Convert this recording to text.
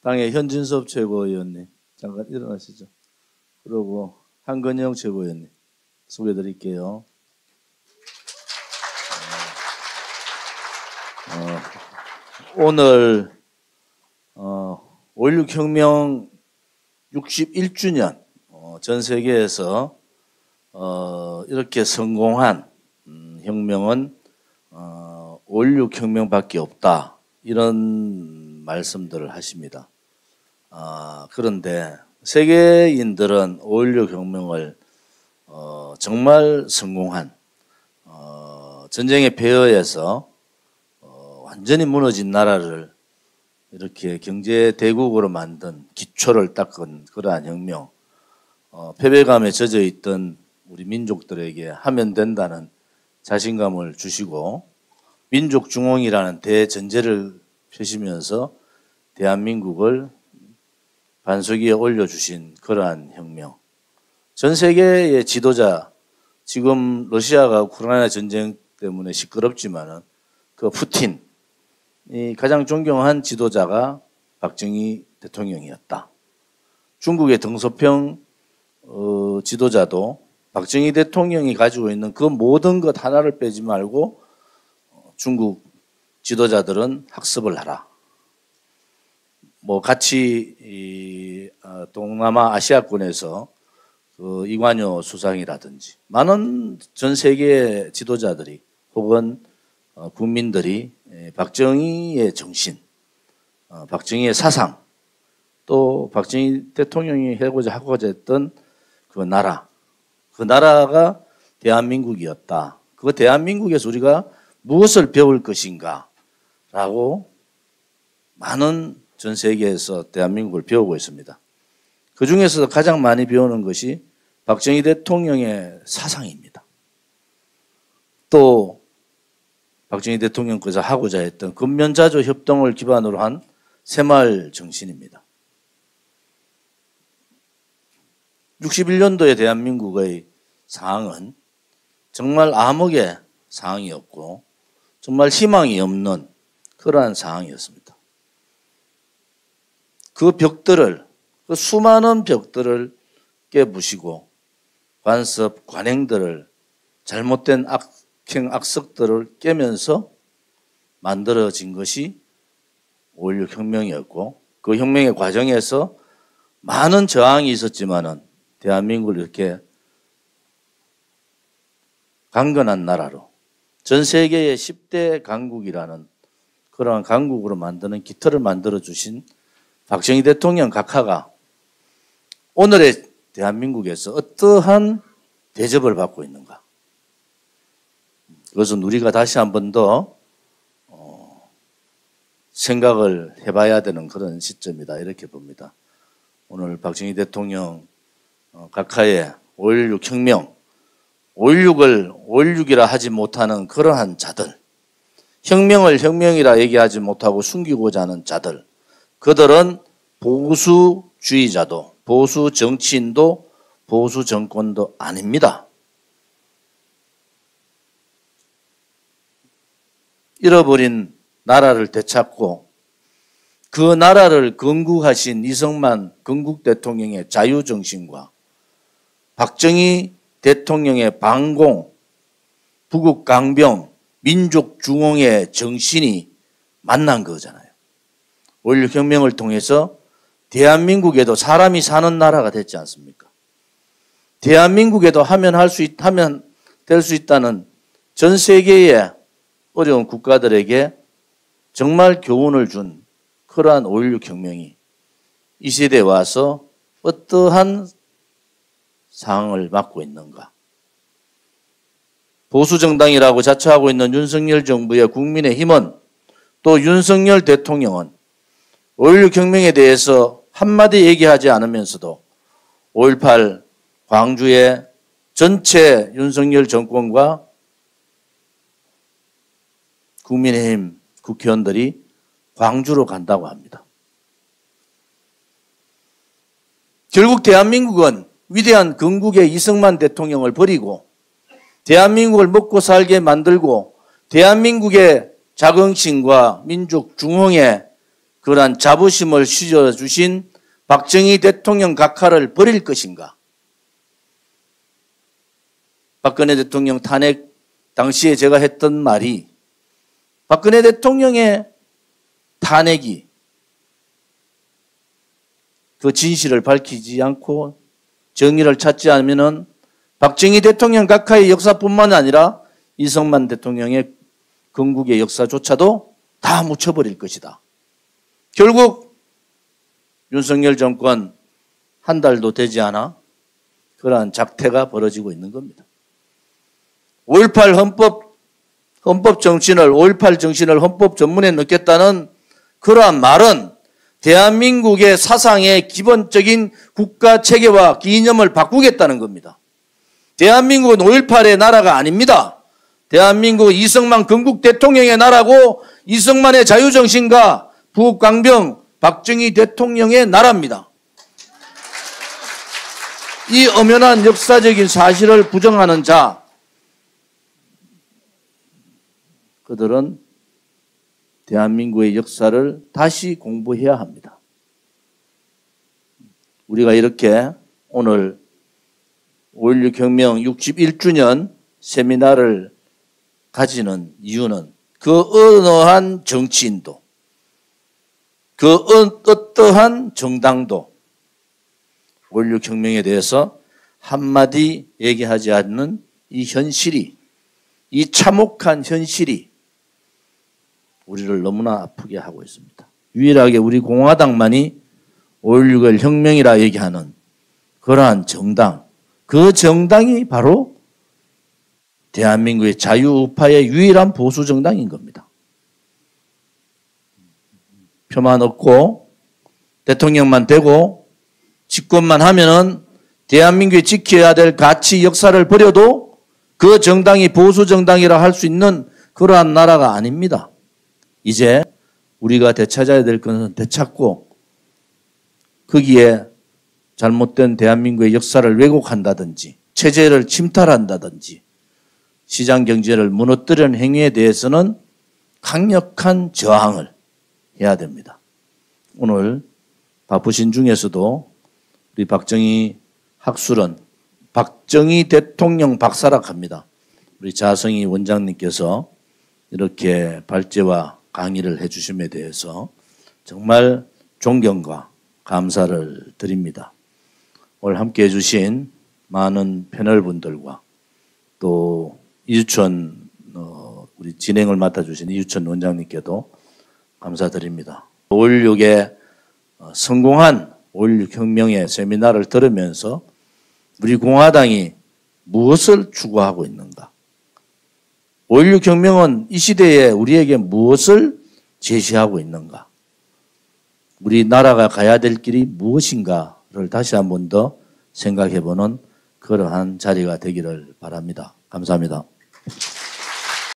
당의 현진섭 최고위원님 잠깐 일어나시죠. 그리고 한건영 최고위원님 소개해드릴게요. 오늘 5.16 혁명 61주년 전 세계에서 이렇게 성공한 혁명은 5.16 혁명밖에 없다, 이런 말씀들을 하십니다. 그런데 세계인들은 5.16 혁명을 정말 성공한 전쟁의 폐허에서 완전히 무너진 나라를 이렇게 경제 대국으로 만든 기초를 닦은 그러한 혁명, 패배감에 젖어 있던 우리 민족들에게 하면 된다는 자신감을 주시고 민족 중흥이라는 대전제를 펴시면서 대한민국을 반석 위에 올려주신 그러한 혁명. 전 세계의 지도자, 지금 러시아가 우크라이나 전쟁 때문에 시끄럽지만은 그 푸틴, 이 가장 존경한 지도자가 박정희 대통령이었다. 중국의 덩소평 지도자도 박정희 대통령이 가지고 있는 그 모든 것 하나를 빼지 말고 중국 지도자들은 학습을 하라. 뭐 같이 동남아 아시아권에서 그 이관효 수상이라든지 많은 전 세계 지도자들이 혹은 국민들이 박정희의 정신, 박정희의 사상, 또 박정희 대통령이 하고자 했던 그 나라가 대한민국이었다. 그 대한민국에서 우리가 무엇을 배울 것인가 라고 많은 전 세계에서 대한민국을 배우고 있습니다. 그 중에서 가장 많이 배우는 것이 박정희 대통령의 사상입니다. 또 박정희 대통령께서 하고자 했던 근면자조 협동을 기반으로 한 새마을 정신입니다. 61년도의 대한민국의 상황은 정말 암흑의 상황이었고 정말 희망이 없는 그러한 상황이었습니다. 그 벽들을, 그 수많은 벽들을 깨부시고 관습, 관행들을, 잘못된 악행, 악습들을 깨면서 만들어진 것이 5.16 혁명이었고 그 혁명의 과정에서 많은 저항이 있었지만은 대한민국을 이렇게 강건한 나라로 전 세계의 10대 강국이라는 그러한 강국으로 만드는 기틀을 만들어주신 박정희 대통령 각하가 오늘의 대한민국에서 어떠한 대접을 받고 있는가. 그것은 우리가 다시 한 번 더 생각을 해봐야 되는 그런 시점이다, 이렇게 봅니다. 오늘 박정희 대통령 각하의 5.16 혁명, 5.16을 5.16이라 하지 못하는 그러한 자들, 혁명을 혁명이라 얘기하지 못하고 숨기고자 하는 자들, 그들은 보수주의자도, 보수 정치인도, 보수 정권도 아닙니다. 잃어버린 나라를 되찾고 그 나라를 건국하신 이승만 건국 대통령의 자유정신과 박정희 대통령의 반공, 부국강병, 민족중흥의 정신이 만난 거잖아요. 5.16 혁명을 통해서 대한민국에도 사람이 사는 나라가 됐지 않습니까? 대한민국에도 하면 될 수 있다는 전 세계의 어려운 국가들에게 정말 교훈을 준 그러한 5.16 혁명이 이 시대에 와서 어떠한 상황을 맞고 있는가. 보수정당이라고 자처하고 있는 윤석열 정부의 국민의힘은 또 윤석열 대통령은 5.16 혁명에 대해서 한마디 얘기하지 않으면서도 5.18 광주의 전체 윤석열 정권과 국민의힘 국회의원들이 광주로 간다고 합니다. 결국 대한민국은 위대한 건국의 이승만 대통령을 버리고 대한민국을 먹고 살게 만들고 대한민국의 자긍심과 민족 중흥의 그러한 자부심을 실어주신 박정희 대통령 각하를 버릴 것인가? 박근혜 대통령 탄핵 당시에 제가 했던 말이 박근혜 대통령의 탄핵이 그 진실을 밝히지 않고 정의를 찾지 않으면은 박정희 대통령 각하의 역사뿐만 아니라 이승만 대통령의 건국의 역사조차도 다 묻혀버릴 것이다. 결국 윤석열 정권 한 달도 되지 않아 그러한 작태가 벌어지고 있는 겁니다. 5.18 헌법 정신을 5.18 정신을 헌법 전문에 넣겠다는 그러한 말은 대한민국의 사상의 기본적인 국가 체계와 기념을 바꾸겠다는 겁니다. 대한민국은 5.18의 나라가 아닙니다. 대한민국은 이승만 건국 대통령의 나라고 이승만의 자유정신과 북광병 박정희 대통령의 나라입니다. 이 엄연한 역사적인 사실을 부정하는 자, 그들은 대한민국의 역사를 다시 공부해야 합니다. 우리가 이렇게 오늘 5.16 혁명 61주년 세미나를 가지는 이유는 그 어떠한 정치인도 그 어떠한 정당도 5.16 혁명에 대해서 한마디 얘기하지 않는 이 현실이, 이 참혹한 현실이 우리를 너무나 아프게 하고 있습니다. 유일하게 우리 공화당만이 5.16을 혁명이라 얘기하는 그러한 정당, 그 정당이 바로 대한민국의 자유우파의 유일한 보수 정당인 겁니다. 표만 얻고 대통령만 되고 집권만 하면은 대한민국이 지켜야 될 가치 역사를 버려도 그 정당이 보수 정당이라 할 수 있는 그러한 나라가 아닙니다. 이제 우리가 되찾아야 될 것은 되찾고 거기에 잘못된 대한민국의 역사를 왜곡한다든지 체제를 침탈한다든지 시장 경제를 무너뜨리는 행위에 대해서는 강력한 저항을 해야 됩니다. 오늘 바쁘신 중에서도 우리 박정희 학술은 박정희 대통령 박사라 합니다. 우리 자성희 원장님께서 이렇게 발제와 강의를 해주심에 대해서 정말 존경과 감사를 드립니다. 오늘 함께 해주신 많은 패널분들과 또 이주천 우리 진행을 맡아주신 이주천 원장님께도 감사드립니다. 5.16의 성공한 5.16 혁명의 세미나를 들으면서 우리 공화당이 무엇을 추구하고 있는가? 5.16 혁명은 이 시대에 우리에게 무엇을 제시하고 있는가? 우리 나라가 가야 될 길이 무엇인가를 다시 한 번 더 생각해보는 그러한 자리가 되기를 바랍니다. 감사합니다.